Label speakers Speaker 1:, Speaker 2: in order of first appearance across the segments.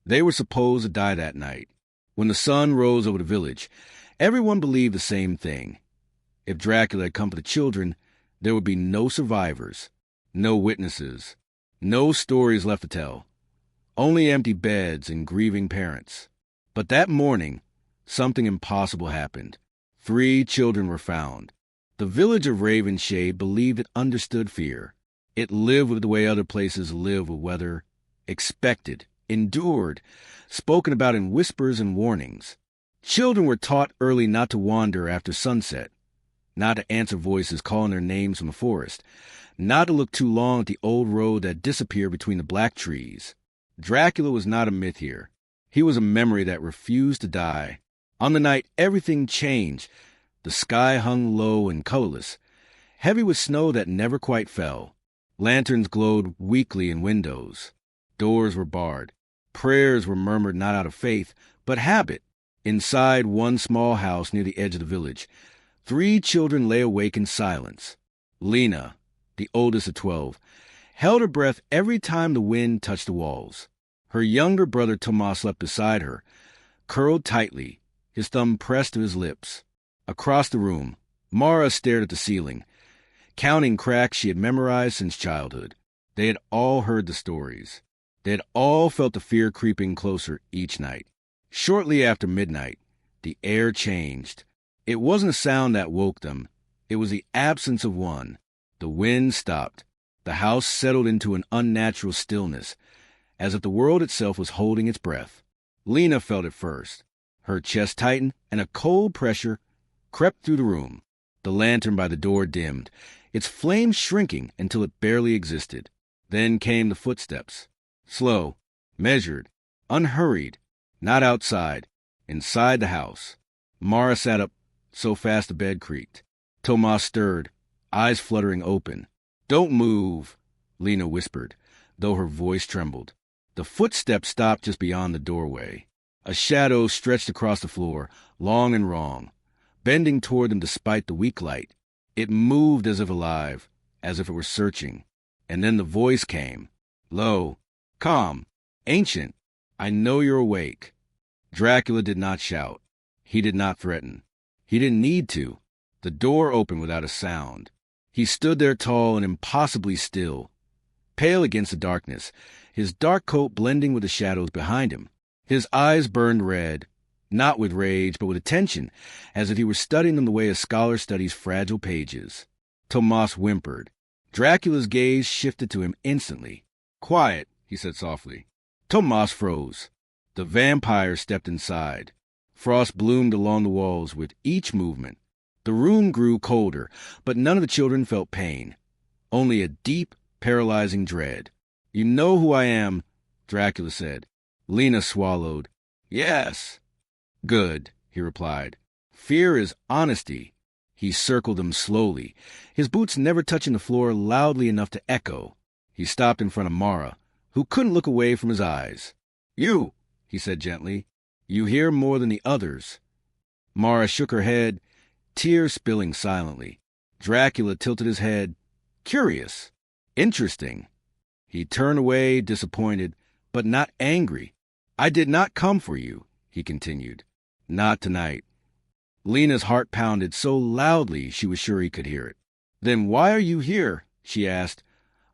Speaker 1: They were supposed to die that night. When the sun rose over the village, everyone believed the same thing. If Dracula had come for the children, there would be no survivors, no witnesses, no stories left to tell, only empty beds and grieving parents. But that morning, something impossible happened. 3 children were found. The village of Ravenshade believed it understood fear. It lived with the way other places live with weather, expected, endured, spoken about in whispers and warnings. Children were taught early not to wander after sunset, not to answer voices calling their names from the forest, not to look too long at the old road that disappeared between the black trees. Dracula was not a myth here. He was a memory that refused to die. On the night everything changed. The sky hung low and colorless, heavy with snow that never quite fell. Lanterns glowed weakly in windows. Doors were barred. Prayers were murmured not out of faith, but habit. Inside one small house near the edge of the village, 3 children lay awake in silence. Lena, the oldest of 12, held her breath every time the wind touched the walls. Her younger brother Tomas slept beside her, curled tightly, his thumb pressed to his lips. Across the room, Mara stared at the ceiling, counting cracks she had memorized since childhood. They had all heard the stories. They had all felt the fear creeping closer each night. Shortly after midnight, the air changed. It wasn't a sound that woke them. It was the absence of one. The wind stopped. The house settled into an unnatural stillness, as if the world itself was holding its breath. Lena felt it first. Her chest tightened, and a cold pressure crept through the room. The lantern by the door dimmed, its flame shrinking until it barely existed. Then came the footsteps. Slow, measured, unhurried, not outside, inside the house. Mara sat up so fast the bed creaked. Tomas stirred, eyes fluttering open. "Don't move," Lena whispered, though her voice trembled. The footsteps stopped just beyond the doorway. A shadow stretched across the floor, long and wrong, bending toward them despite the weak light. It moved as if alive, as if it were searching. And then the voice came, low, calm, ancient. "I know you're awake." Dracula did not shout. He did not threaten. He didn't need to. The door opened without a sound. He stood there tall and impossibly still, pale against the darkness, his dark coat blending with the shadows behind him. His eyes burned red, not with rage, but with attention, as if he were studying them the way a scholar studies fragile pages. Tomas whimpered. Dracula's gaze shifted to him instantly. "Quiet," he said softly. Tomas froze. The vampire stepped inside. Frost bloomed along the walls with each movement. The room grew colder, but none of the children felt pain. Only a deep, paralyzing dread. "You know who I am," Dracula said. Lena swallowed. "Yes." "Good," he replied. "Fear is honesty." He circled them slowly, his boots never touching the floor loudly enough to echo. He stopped in front of Mara, who couldn't look away from his eyes. "You," he said gently. "You hear more than the others." Mara shook her head, tears spilling silently. Dracula tilted his head. "Curious. Interesting." He turned away, disappointed, but not angry. "I did not come for you," he continued. "Not tonight." Lena's heart pounded so loudly she was sure he could hear it. "Then why are you here?" she asked,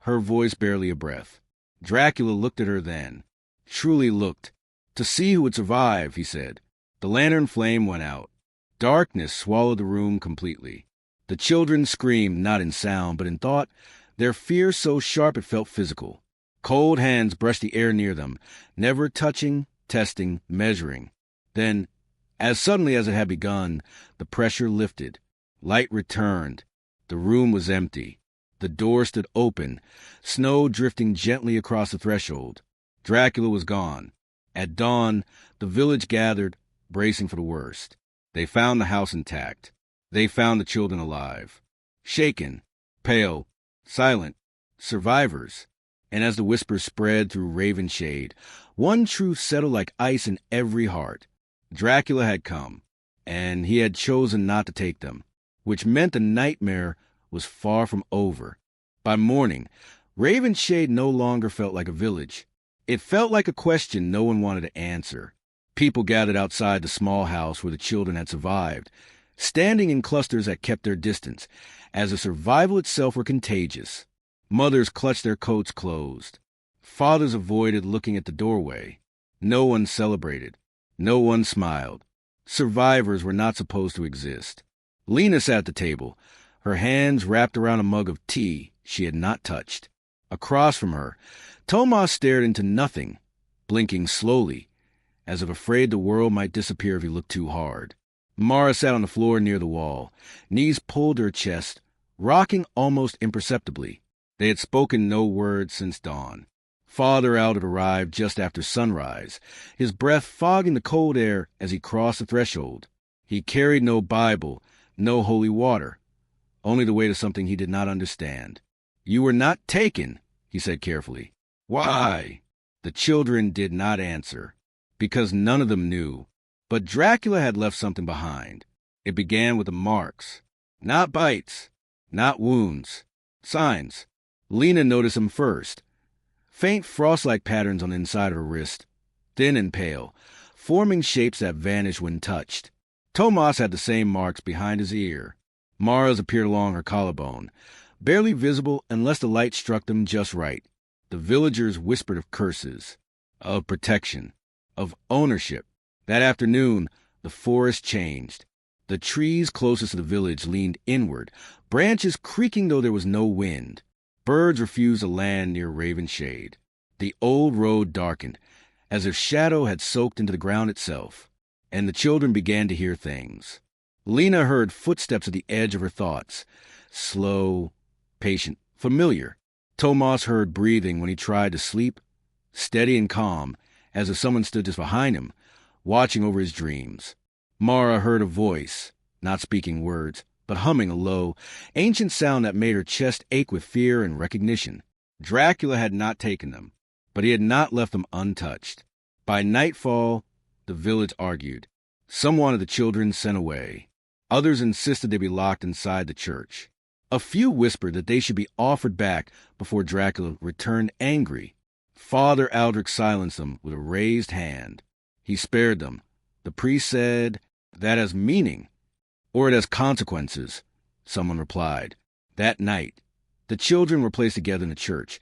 Speaker 1: her voice barely a breath. Dracula looked at her then. Truly looked. "To see who would survive," he said. The lantern flame went out. Darkness swallowed the room completely. The children screamed, not in sound, but in thought, their fear so sharp it felt physical. Cold hands brushed the air near them, never touching, testing, measuring. Then, as suddenly as it had begun, the pressure lifted. Light returned. The room was empty. The door stood open, snow drifting gently across the threshold. Dracula was gone. At dawn, the village gathered, bracing for the worst. They found the house intact. They found the children alive. Shaken, pale, silent, survivors. And as the whispers spread through Ravenshade, one truth settled like ice in every heart. Dracula had come, and he had chosen not to take them, which meant the nightmare was far from over. By morning, Ravenshade no longer felt like a village. It felt like a question no one wanted to answer. People gathered outside the small house where the children had survived, standing in clusters that kept their distance, as if survival itself were contagious. Mothers clutched their coats closed. Fathers avoided looking at the doorway. No one celebrated. No one smiled. Survivors were not supposed to exist. Lena sat at the table, her hands wrapped around a mug of tea she had not touched. Across from her, Tomas stared into nothing, blinking slowly, as if afraid the world might disappear if he looked too hard. Mara sat on the floor near the wall, knees pulled to her chest, rocking almost imperceptibly. They had spoken no word since dawn. Father Albert arrived just after sunrise, his breath fogging the cold air as he crossed the threshold. He carried no Bible, no holy water, only the weight of something he did not understand. "You were not taken," he said carefully. "Why?" The children did not answer, because none of them knew. But Dracula had left something behind. It began with the marks. Not bites, not wounds. Signs. Lena noticed them first. Faint frost-like patterns on the inside of her wrist, thin and pale, forming shapes that vanished when touched. Tomas had the same marks behind his ear. Mara's appeared along her collarbone, barely visible unless the light struck them just right. The villagers whispered of curses, of protection, of ownership. That afternoon, the forest changed. The trees closest to the village leaned inward, branches creaking though there was no wind. Birds refused to land near Raven Shade. The old road darkened, as if shadow had soaked into the ground itself, and the children began to hear things. Lena heard footsteps at the edge of her thoughts, slow, patient, familiar. Tomas heard breathing when he tried to sleep, steady and calm, as if someone stood just behind him, watching over his dreams. Mara heard a voice, not speaking words, but humming a low, ancient sound that made her chest ache with fear and recognition. Dracula had not taken them, but he had not left them untouched. By nightfall, the village argued. Some wanted the children sent away. Others insisted they be locked inside the church. A few whispered that they should be offered back before Dracula returned angry. Father Aldrich silenced them with a raised hand. He spared them. The priest said, "That has meaning, or it has consequences," someone replied. That night, the children were placed together in the church,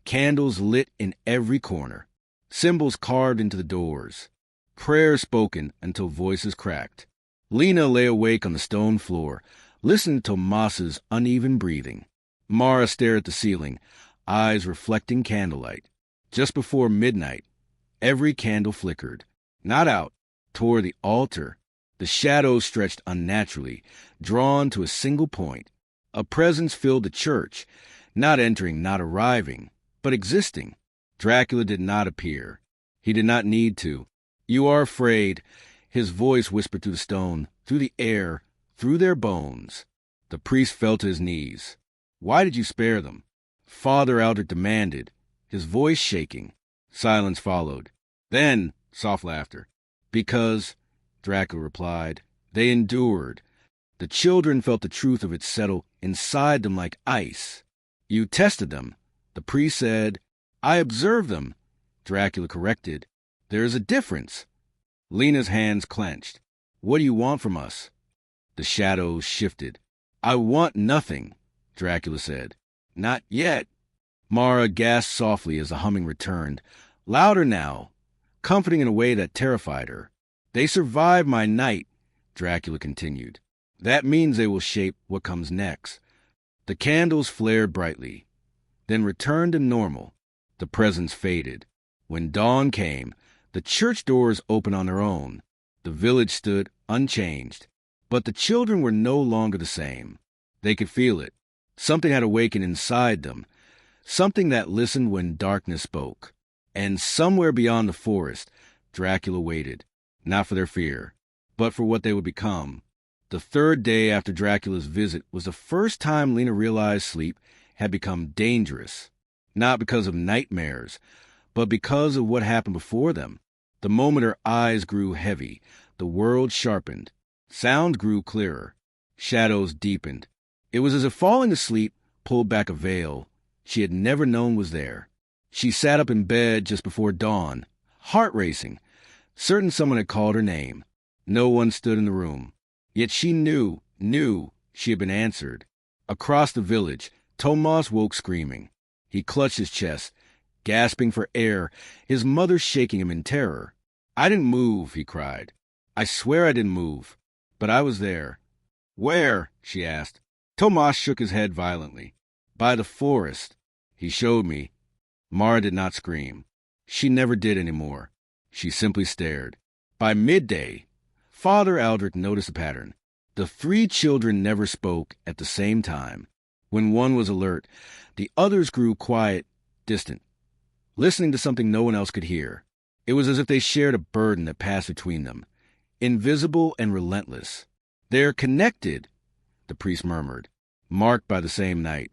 Speaker 1: candles lit in every corner, symbols carved into the doors, prayers spoken until voices cracked. Lena lay awake on the stone floor, listening to Tomas's uneven breathing. Mara stared at the ceiling, eyes reflecting candlelight. Just before midnight, every candle flickered, not out, toward the altar. The shadows stretched unnaturally, drawn to a single point. A presence filled the church, not entering, not arriving, but existing. Dracula did not appear. He did not need to. "You are afraid," his voice whispered through the stone, through the air, through their bones. The priest fell to his knees. "Why did you spare them?" Father Aldrich demanded, his voice shaking. Silence followed. Then, soft laughter. "Because," Dracula replied, "they endured." The children felt the truth of it settle inside them like ice. "You tested them," the priest said. "I observed them," Dracula corrected. "There is a difference." Lena's hands clenched. "What do you want from us?" The shadows shifted. "I want nothing," Dracula said. "Not yet." Mara gasped softly as the humming returned, louder now, comforting in a way that terrified her. "They survived my night," Dracula continued. "That means they will shape what comes next." The candles flared brightly, then returned to normal. The presence faded. When dawn came, the church doors opened on their own. The village stood unchanged. But the children were no longer the same. They could feel it. Something had awakened inside them, something that listened when darkness spoke. And somewhere beyond the forest, Dracula waited, not for their fear, but for what they would become. The third day after Dracula's visit was the first time Lena realized sleep had become dangerous, not because of nightmares, but because of what happened before them. The moment her eyes grew heavy, the world sharpened. Sound grew clearer. Shadows deepened. It was as if falling asleep pulled back a veil she had never known was there. She sat up in bed just before dawn, heart racing, certain someone had called her name. No one stood in the room. Yet she knew she had been answered. Across the village, Tomas woke screaming. He clutched his chest, gasping for air, his mother shaking him in terror. "I didn't move," he cried. "I swear I didn't move. But I was there." "Where?" she asked. Tomas shook his head violently. "By the forest." He showed me. Mara did not scream. She never did anymore. She simply stared. By midday, Father Aldrich noticed a pattern. The 3 children never spoke at the same time. When one was alert, the others grew quiet, distant, listening to something no one else could hear. It was as if they shared a burden that passed between them, invisible and relentless. "They're connected," the priest murmured, marked by the same night.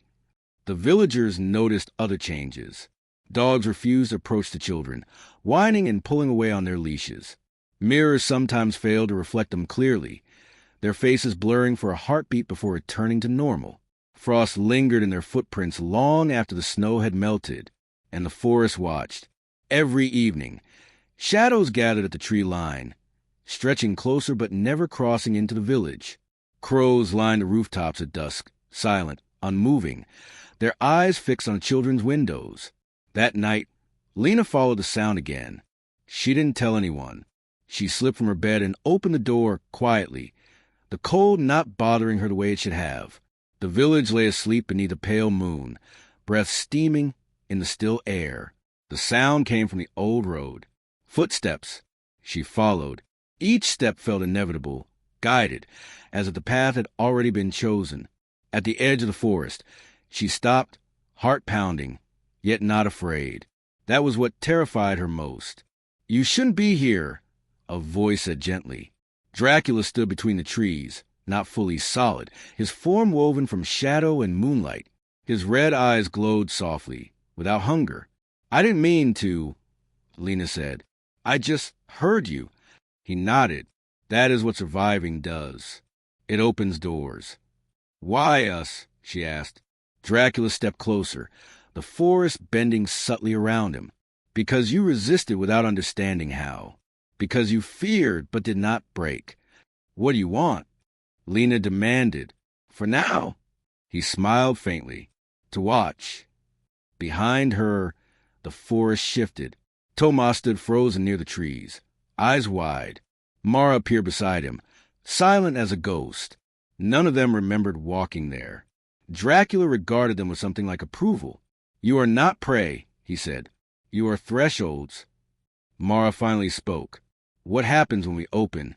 Speaker 1: The villagers noticed other changes. Dogs refused to approach the children, whining and pulling away on their leashes. Mirrors sometimes failed to reflect them clearly, their faces blurring for a heartbeat before returning to normal. Frost lingered in their footprints long after the snow had melted, and the forest watched. Every evening, shadows gathered at the tree line, stretching closer but never crossing into the village. Crows lined the rooftops at dusk, silent, unmoving, their eyes fixed on children's windows. That night, Lena followed the sound again. She didn't tell anyone. She slipped from her bed and opened the door quietly, the cold not bothering her the way it should have. The village lay asleep beneath a pale moon, breath steaming in the still air. The sound came from the old road. Footsteps. She followed. Each step felt inevitable, guided, as if the path had already been chosen. At the edge of the forest, she stopped, heart pounding, yet not afraid. That was what terrified her most. "You shouldn't be here," a voice said gently. Dracula stood between the trees, not fully solid, his form woven from shadow and moonlight. His red eyes glowed softly, without hunger. "I didn't mean to," Lena said. "I just heard you." He nodded. "That is what surviving does. It opens doors." "Why us?" she asked. Dracula stepped closer, the forest bending subtly around him. "Because you resisted without understanding how. Because you feared but did not break." "What do you want?" Lena demanded. "For now." He smiled faintly. "To watch." Behind her, the forest shifted. Tomas stood frozen near the trees, eyes wide. Mara appeared beside him, silent as a ghost. None of them remembered walking there. Dracula regarded them with something like approval. "You are not prey," he said. "You are thresholds." Mara finally spoke. "What happens when we open?"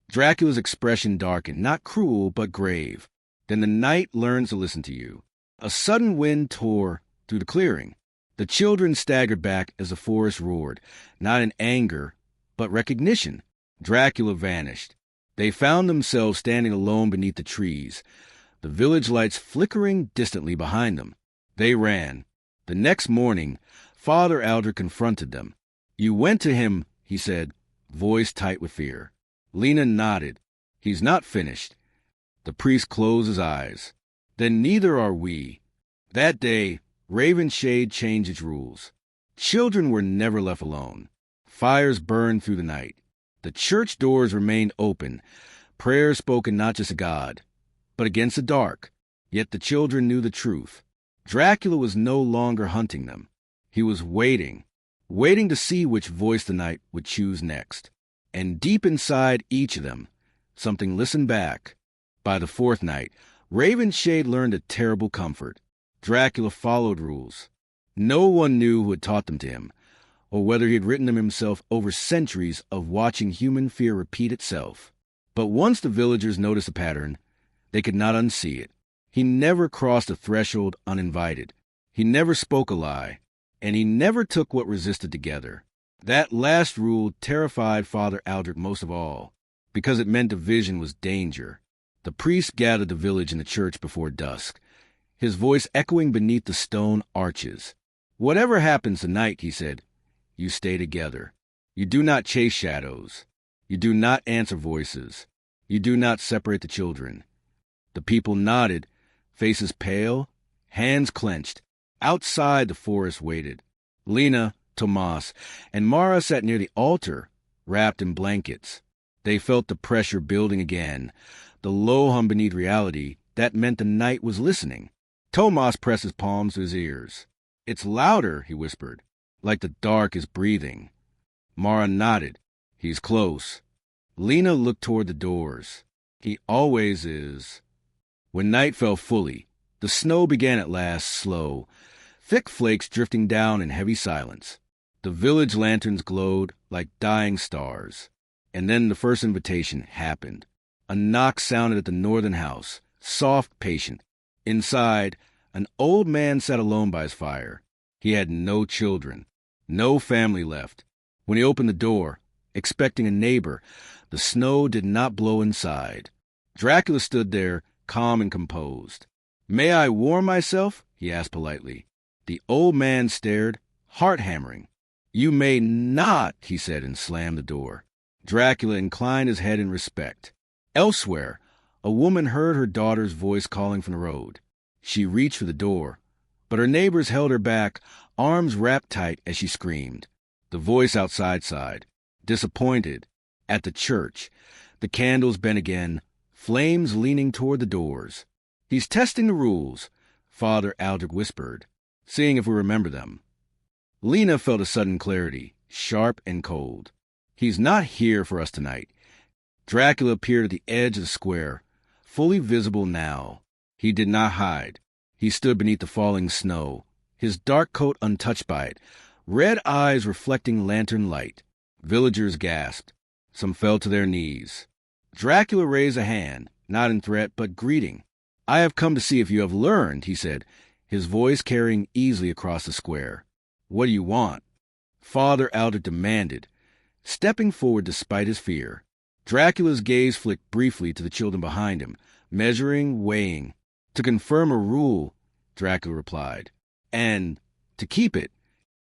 Speaker 1: Dracula's expression darkened, not cruel, but grave. "Then the night learns to listen to you." A sudden wind tore through the clearing. The children staggered back as the forest roared, not in anger, but recognition. Dracula vanished. They found themselves standing alone beneath the trees, the village lights flickering distantly behind them. They ran. The next morning, Father Aldrich confronted them. "You went to him," he said, voice tight with fear. Lena nodded. "He's not finished." The priest closed his eyes. "Then neither are we." That day, Ravenshade changed its rules. Children were never left alone. Fires burned through the night. The church doors remained open, prayers spoken not just to God, but against the dark. Yet the children knew the truth. Dracula was no longer hunting them. He was waiting to see which voice the night would choose next. And deep inside each of them, something listened back. By the 4th night, Ravenshade learned a terrible comfort. Dracula followed rules. No one knew who had taught them to him, or whether he had written them himself over centuries of watching human fear repeat itself. But once the villagers noticed a pattern, they could not unsee it. He never crossed a threshold uninvited. He never spoke a lie, and he never took what resisted together. That last rule terrified Father Aldrich most of all, because it meant division was danger. The priest gathered the village in the church before dusk, his voice echoing beneath the stone arches. "Whatever happens tonight," he said, "you stay together. You do not chase shadows. You do not answer voices. You do not separate the children." The people nodded, faces pale, hands clenched. Outside, the forest waited. Lena, Tomas, and Mara sat near the altar, wrapped in blankets. They felt the pressure building again, the low hum beneath reality that meant the night was listening. Tomas pressed his palms to his ears. "It's louder," he whispered, "like the dark is breathing." Mara nodded. "He's close." Lena looked toward the doors. "He always is." When night fell fully, the snow began at last, slow, thick flakes drifting down in heavy silence. The village lanterns glowed like dying stars. And then the first invitation happened. A knock sounded at the northern house, soft, patient. Inside, an old man sat alone by his fire. He had no children, no family left. When he opened the door, expecting a neighbor, the snow did not blow inside. Dracula stood there, calm and composed. "May I warm myself?" he asked politely. The old man stared, heart-hammering. "You may not," he said, and slammed the door. Dracula inclined his head in respect. Elsewhere, a woman heard her daughter's voice calling from the road. She reached for the door, but her neighbors held her back, arms wrapped tight as she screamed. The voice outside sighed, disappointed. At the church, the candles bent again, flames leaning toward the doors. "He's testing the rules," Father Aldrich whispered, "seeing if we remember them." Lena felt a sudden clarity, sharp and cold. "He's not here for us tonight." Dracula appeared at the edge of the square, fully visible now. He did not hide. He stood beneath the falling snow, his dark coat untouched by it, red eyes reflecting lantern light. Villagers gasped. Some fell to their knees. Dracula raised a hand, not in threat, but greeting. "I have come to see if you have learned," he said, his voice carrying easily across the square. "What do you want?" Father Aldrich demanded, stepping forward despite his fear. Dracula's gaze flicked briefly to the children behind him, measuring, weighing. "To confirm a rule," Dracula replied, "and to keep it."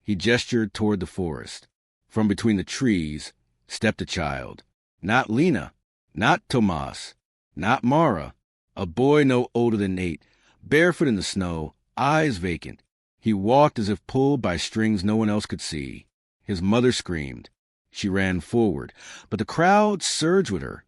Speaker 1: He gestured toward the forest. From between the trees stepped a child. Not Lena, not Tomas, not Mara. A boy no older than 8, barefoot in the snow, eyes vacant. He walked as if pulled by strings no one else could see. His mother screamed. She ran forward, but the crowd surged with her,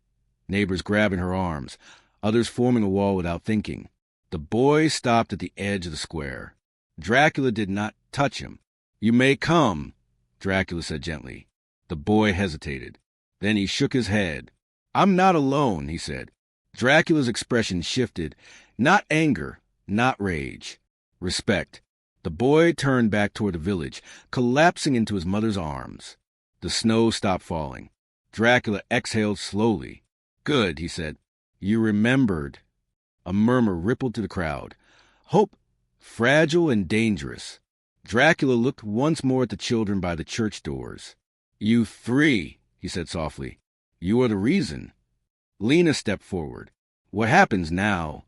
Speaker 1: neighbors grabbing her arms, others forming a wall without thinking. The boy stopped at the edge of the square. Dracula did not touch him. "You may come," Dracula said gently. The boy hesitated. Then he shook his head. "I'm not alone," he said. Dracula's expression shifted. Not anger, not rage. Respect. The boy turned back toward the village, collapsing into his mother's arms. The snow stopped falling. Dracula exhaled slowly. "Good," he said. "You remembered." A murmur rippled through the crowd. Hope, fragile and dangerous. Dracula looked once more at the children by the church doors. "You 3, he said softly. "You are the reason." Lena stepped forward. "What happens now?"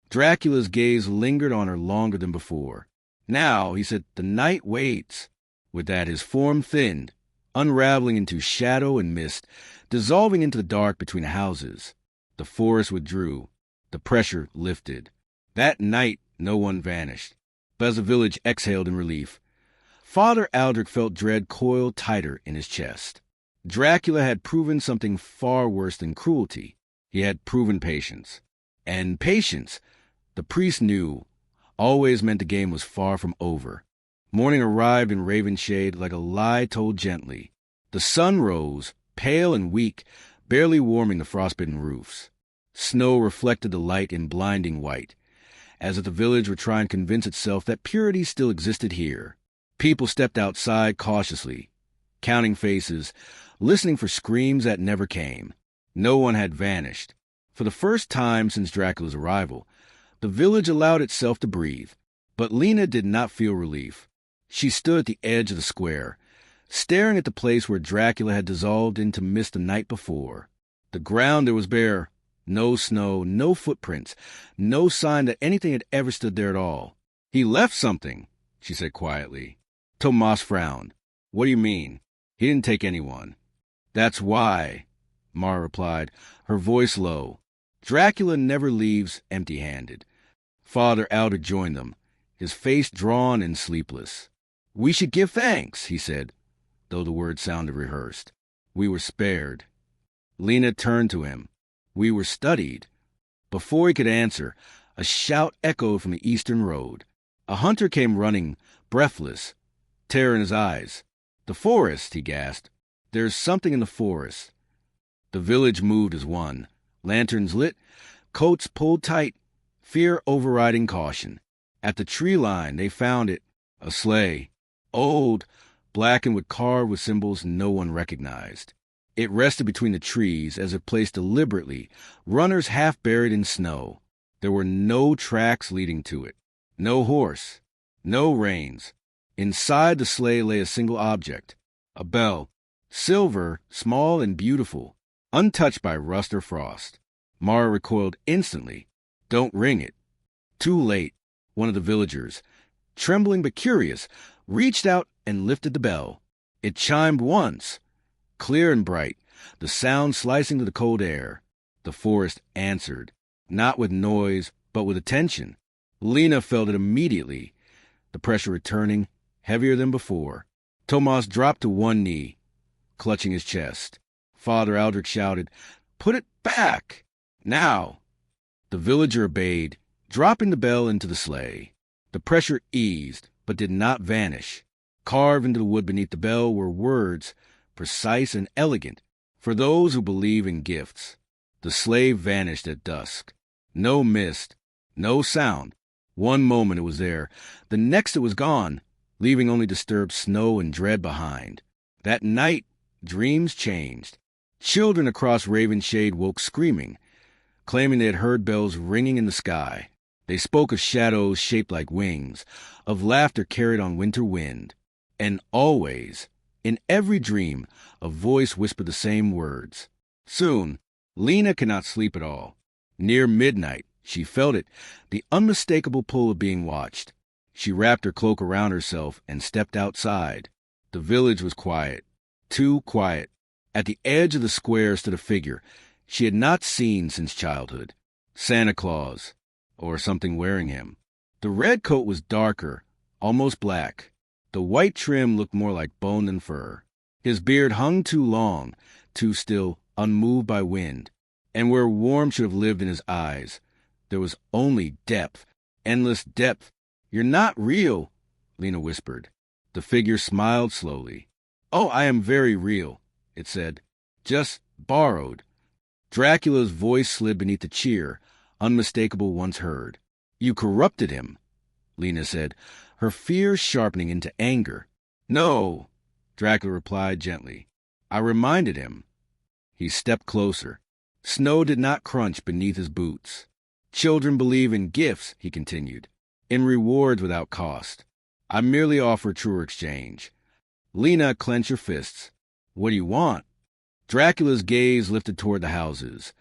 Speaker 1: Dracula's gaze lingered on her longer than before. "Now," he said, "the night waits." With that, his form thinned, unraveling into shadow and mist, dissolving into the dark between the houses. The forest withdrew. The pressure lifted. That night, no one vanished. But as the village exhaled in relief, Father Aldrich felt dread coil tighter in his chest. Dracula had proven something far worse than cruelty. He had proven patience. And patience, the priest knew, always meant the game was far from over. Morning arrived in raven shade like a lie told gently. The sun rose, pale and weak, barely warming the frostbitten roofs. Snow reflected the light in blinding white, as if the village were trying to convince itself that purity still existed here. People stepped outside cautiously, counting faces, listening for screams that never came. No one had vanished. For the first time since Dracula's arrival, the village allowed itself to breathe. But Lena did not feel relief. She stood at the edge of the square, staring at the place where Dracula had dissolved into mist the night before. The ground there was bare. No snow, no footprints, no sign that anything had ever stood there at all. "He left something," she said quietly. Tomas frowned. "What do you mean?" "He didn't take anyone." "That's why," Mara replied, her voice low. "Dracula never leaves empty-handed." Father Aldrich joined them, his face drawn and sleepless. "We should give thanks," he said, though the words sounded rehearsed. "We were spared." Lena turned to him. "We were studied." Before he could answer, a shout echoed from the eastern road. A hunter came running, breathless, terror in his eyes. "The forest," he gasped. "There's something in the forest." The village moved as one. Lanterns lit, coats pulled tight, fear overriding caution. At the tree line, they found it, a sleigh. Old, blackened carved with symbols no one recognized. It rested between the trees as if placed deliberately, runners half buried in snow. There were no tracks leading to it, no horse, no reins. Inside the sleigh lay a single object, a bell, silver, small and beautiful, untouched by rust or frost. Mara recoiled instantly. "Don't ring it." Too late. One of the villagers, trembling but curious, reached out and lifted the bell. It chimed once, clear and bright, the sound slicing through the cold air. The forest answered, not with noise, but with attention. Lena felt it immediately, the pressure returning, heavier than before. Tomas dropped to one knee, clutching his chest. Father Aldrich shouted, "Put it back! Now!" The villager obeyed, dropping the bell into the sleigh. The pressure eased, but did not vanish. Carved into the wood beneath the bell were words, precise and elegant, for those who believe in gifts. The sleigh vanished at dusk. No mist, no sound. One moment it was there, the next it was gone, leaving only disturbed snow and dread behind. That night, dreams changed. Children across Ravenshade woke screaming, claiming they had heard bells ringing in the sky. They spoke of shadows shaped like wings, of laughter carried on winter wind. And always, in every dream, a voice whispered the same words. Soon, Lena could not sleep at all. Near midnight, she felt it, the unmistakable pull of being watched. She wrapped her cloak around herself and stepped outside. The village was quiet, too quiet. At the edge of the square stood a figure she had not seen since childhood. Santa Claus, or something wearing him. The red coat was darker, almost black. The white trim looked more like bone than fur. His beard hung too long, too still, unmoved by wind. And where warmth should have lived in his eyes, there was only depth, endless depth. "You're not real," Lena whispered. The figure smiled slowly. "Oh, I am very real," it said. "Just borrowed." Dracula's voice slid beneath the cheer, unmistakable once heard. "You corrupted him," Lena said, her fear sharpening into anger. "No," Dracula replied gently. "I reminded him." He stepped closer. Snow did not crunch beneath his boots. "Children believe in gifts," he continued, "in rewards without cost. I merely offer truer exchange." Lena clenched her fists. "What do you want?" Dracula's gaze lifted toward the houses,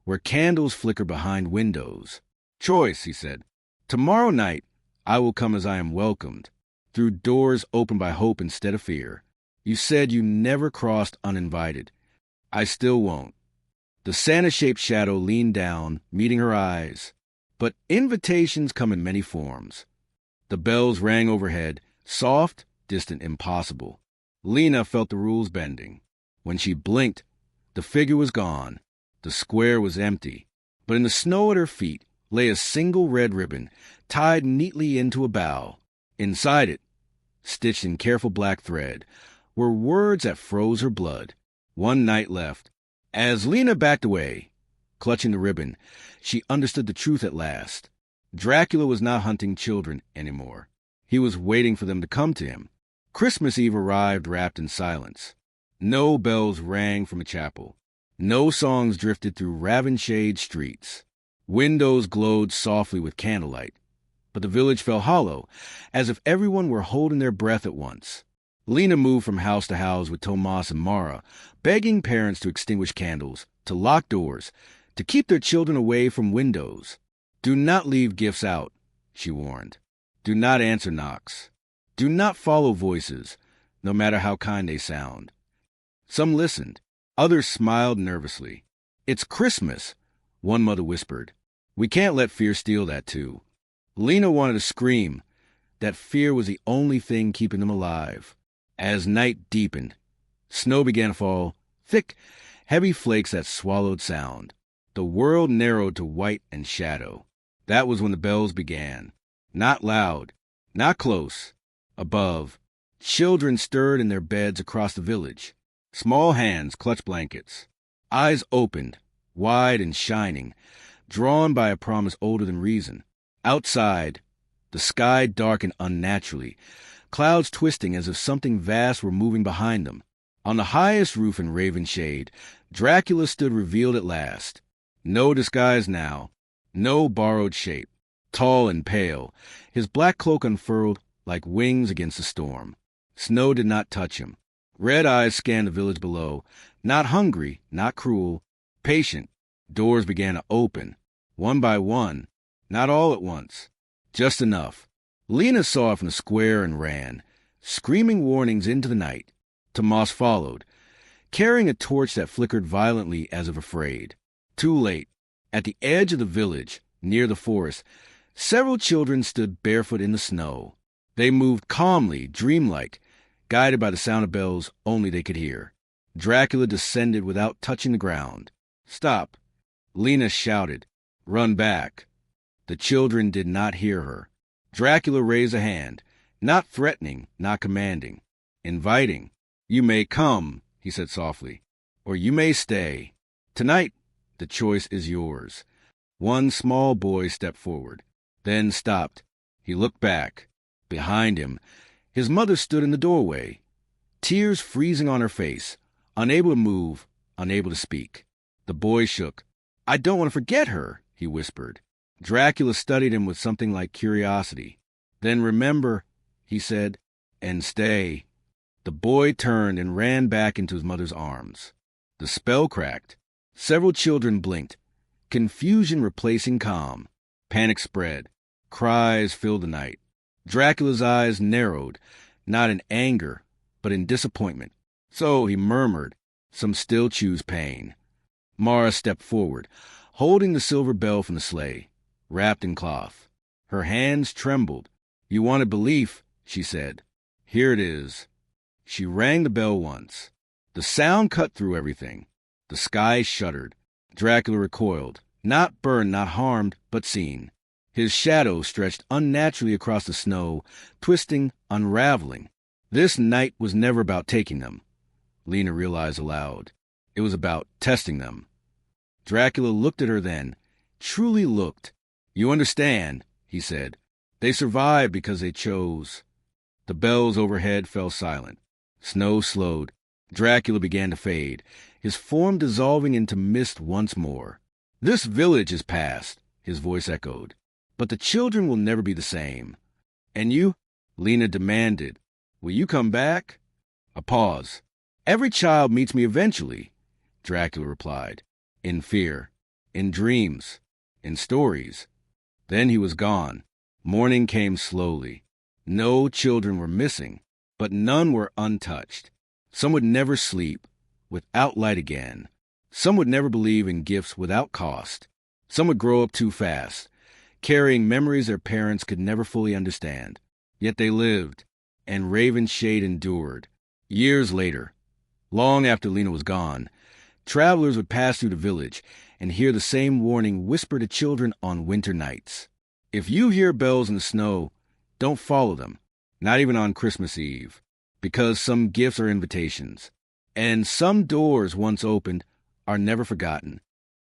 Speaker 1: where candles flickered behind windows. "Choice," he said. "Tomorrow night, I will come as I am welcomed, through doors opened by hope instead of fear. You said you never crossed uninvited. I still won't." The Santa-shaped shadow leaned down, meeting her eyes. But invitations come in many forms. The bells rang overhead, soft, distant, impossible. Lena felt the rules bending. When she blinked, the figure was gone. The square was empty. But in the snow at her feet lay a single red ribbon, tied neatly into a bough. Inside it, stitched in careful black thread, were words that froze her blood. One night left. As Lena backed away, clutching the ribbon, she understood the truth at last. Dracula was not hunting children anymore. He was waiting for them to come to him. Christmas Eve arrived wrapped in silence. No bells rang from a chapel. No songs drifted through Ravenshade streets. Windows glowed softly with candlelight. But the village felt hollow, as if everyone were holding their breath at once. Lena moved from house to house with Tomas and Mara, begging parents to extinguish candles, to lock doors, to keep their children away from windows. "Do not leave gifts out," she warned. "Do not answer knocks. Do not follow voices, no matter how kind they sound." Some listened. Others smiled nervously. "It's Christmas," one mother whispered. "We can't let fear steal that, too." Lena wanted to scream. that fear was the only thing keeping them alive. As night deepened, snow began to fall, thick, heavy flakes that swallowed sound. The world narrowed to white and shadow. That was when the bells began. Not loud, not close. Above, children stirred in their beds across the village. Small hands clutched blankets. Eyes opened, wide and shining, drawn by a promise older than reason. Outside, the sky darkened unnaturally, clouds twisting as if something vast were moving behind them. On the highest roof in Raven Shade, Dracula stood revealed at last. No disguise now, no borrowed shape. Tall and pale, his black cloak unfurled like wings against the storm. Snow did not touch him. Red eyes scanned the village below, not hungry, not cruel, patient. Doors began to open, one by one, not all at once, just enough. Lena saw it from the square and ran, screaming warnings into the night. Tomas followed, carrying a torch that flickered violently as if afraid. Too late. At the edge of the village, near the forest, several children stood barefoot in the snow. They moved calmly, dreamlike, guided by the sound of bells only they could hear. Dracula descended without touching the ground. "Stop!" Lena shouted. "Run back!" The children did not hear her. Dracula raised a hand, not threatening, not commanding, inviting. "You may come," he said softly, "or you may stay. Tonight, the choice is yours." One small boy stepped forward, then stopped. He looked back. Behind him, his mother stood in the doorway, tears freezing on her face, unable to move, unable to speak. The boy shook. "I don't want to forget her," he whispered. Dracula studied him with something like curiosity. "Then remember," he said, "and stay." The boy turned and ran back into his mother's arms. The spell cracked. Several children blinked, confusion replacing calm. Panic spread. Cries filled the night. Dracula's eyes narrowed, not in anger, but in disappointment. "So," he murmured, "some still choose pain." Mara stepped forward, holding the silver bell from the sleigh, wrapped in cloth. Her hands trembled. "You wanted belief," she said. "Here it is." She rang the bell once. The sound cut through everything. The sky shuddered. Dracula recoiled, not burned, not harmed, but seen. His shadow stretched unnaturally across the snow, twisting, unraveling. This night was never about taking them, Lena realized aloud. It was about testing them. Dracula looked at her then, truly looked. "You understand," he said. "They survived because they chose." The bells overhead fell silent. Snow slowed. Dracula began to fade, his form dissolving into mist once more. "This village is past," his voice echoed. "But the children will never be the same." "And you?" Lena demanded. "Will you come back?" A pause. "Every child meets me eventually," Dracula replied. "In fear, in dreams, in stories." Then he was gone. Morning came slowly. No children were missing, but none were untouched. Some would never sleep without light again. Some would never believe in gifts without cost. Some would grow up too fast, carrying memories their parents could never fully understand. Yet they lived, and Raven Shade endured. Years later, long after Lena was gone, travelers would pass through the village and hear the same warning whispered to children on winter nights. If you hear bells in the snow, don't follow them, not even on Christmas Eve, because some gifts are invitations, and some doors once opened are never forgotten.